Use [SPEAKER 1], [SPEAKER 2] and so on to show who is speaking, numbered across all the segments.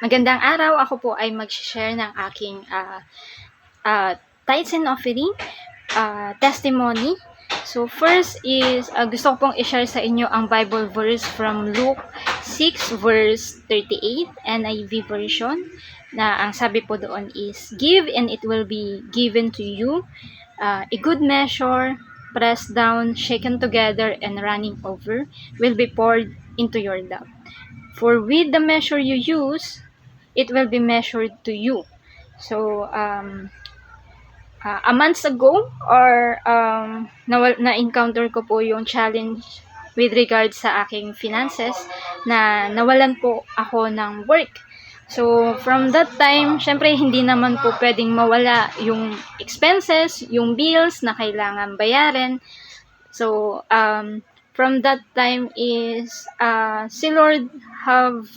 [SPEAKER 1] Magandang araw, ako po ay mag-share ng aking tithes and offering testimony. So first is gusto ko pong i-share sa inyo ang Bible verse from Luke 6 verse 38 NIV version, na ang sabi po doon is, "Give and it will be given to you, a good measure, pressed down, shaken together, and running over, will be poured into your lap. For with the measure you use, it will be measured to you." So, a months ago, or na-encounter ko po yung challenge with regards sa aking finances, na nawalan po ako ng work. So, from that time, syempre, hindi naman po pwedeng mawala yung expenses, yung bills na kailangan bayarin. So, from that time is, si Lord have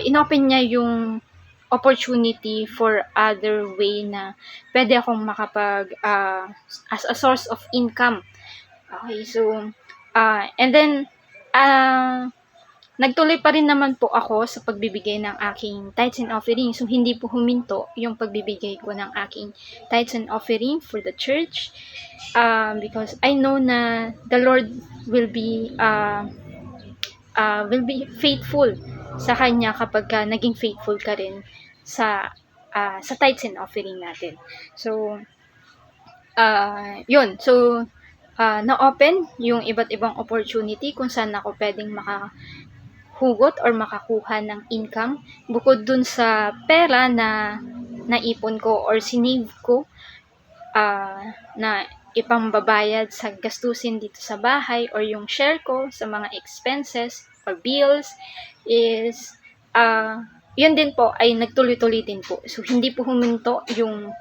[SPEAKER 1] inopen niya yung opportunity for other way na pwede akong makapag as a source of income. Okay, so and then nagtuloy pa rin naman po ako sa pagbibigay ng aking tithes and offering. So hindi po huminto yung pagbibigay ko ng aking tithes and offering for the church, because I know na the Lord will be faithful sa kanya kapag naging faithful ka rin sa tithes and offering natin. So yun. So na-open yung iba't ibang opportunity kung saan ako pwedeng makahugot or makakuha ng income bukod dun sa pera na naipon ko or sinave ko, na ipambabayad sa gastusin dito sa bahay, or yung share ko sa mga expenses or bills is, yun din po ay nagtuloy-tuloy din po. So hindi po huminto yung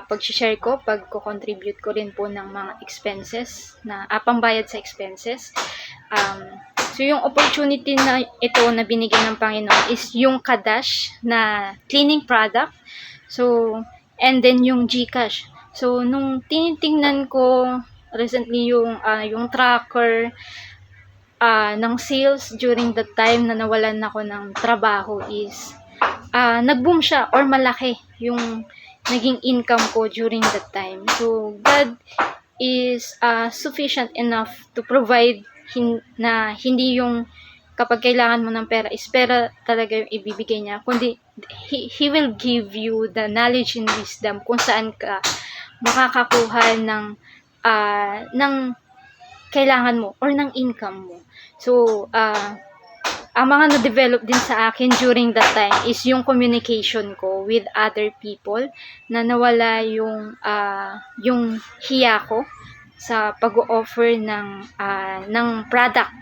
[SPEAKER 1] pag-share ko, pag-contribute ko rin po ng mga expenses na pambayad sa expenses. So yung opportunity na ito na binigyan ng Panginoon is yung Kadash na cleaning product. So, and then yung GCash. So nung tinitingnan ko recently yung tracker ng sales during the time na nawalan ako ng trabaho is, nag-boom siya, or malaki yung naging income ko during that time. So God is sufficient enough to provide, na hindi yung kapag kailangan mo ng pera is pera talaga yung ibibigay niya, kundi He will give you the knowledge and wisdom kung saan ka makakakuha ng kailangan mo or ng income mo. So, ang mga na-develop din sa akin during that time is yung communication ko with other people, na nawala yung hiya ko sa pag-o-offer ng product.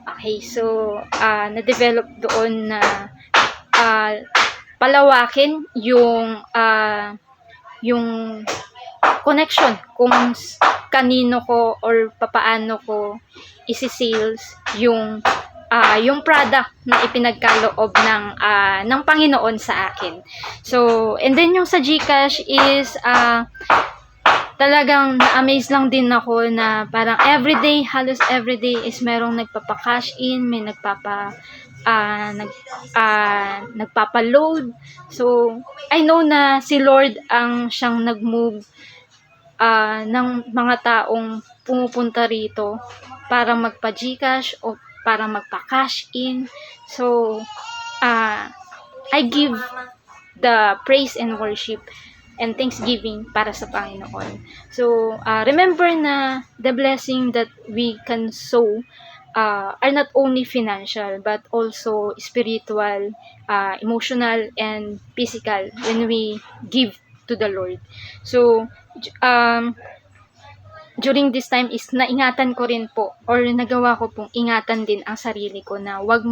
[SPEAKER 1] Okay, so na-develop doon na palawakin yung connection kung kanino ko or papaano ko isi-sales yung product na ipinagkaloob ng Panginoon sa akin. So, and then yung sa GCash is talagang na-amaze lang din ako na parang everyday, halos everyday is merong nagpapa-cash in, may nagpapa-load. So, I know na si Lord ang siyang nag-move ng mga taong pumupunta rito para magpa-GCash o para magpa-cash in. So, I give the praise and worship and thanksgiving para sa Panginoon. So, remember na the blessing that we can sow are not only financial but also spiritual, emotional, and physical when we give to the Lord. So, during this time is naingatan ko rin po, or nagawa ko pong ingatan din ang sarili ko na wag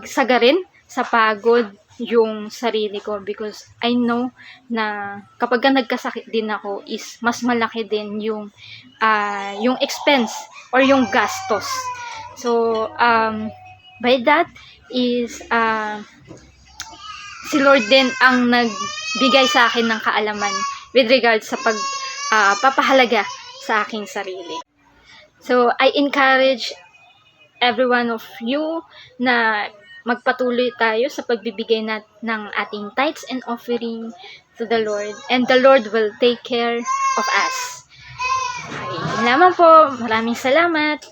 [SPEAKER 1] sagarin sa pagod yung sarili ko, because I know na kapag nagkasakit din ako is mas malaki din yung expense or yung gastos. So by that is si Lord din ang nagbigay sa akin ng kaalaman with regards sa papahalaga sa aking sarili. So I encourage every one of you na magpatuloy tayo sa pagbibigay ng ating tithes and offering to the Lord. And the Lord will take care of us. Okay, yun lamang po. Maraming salamat.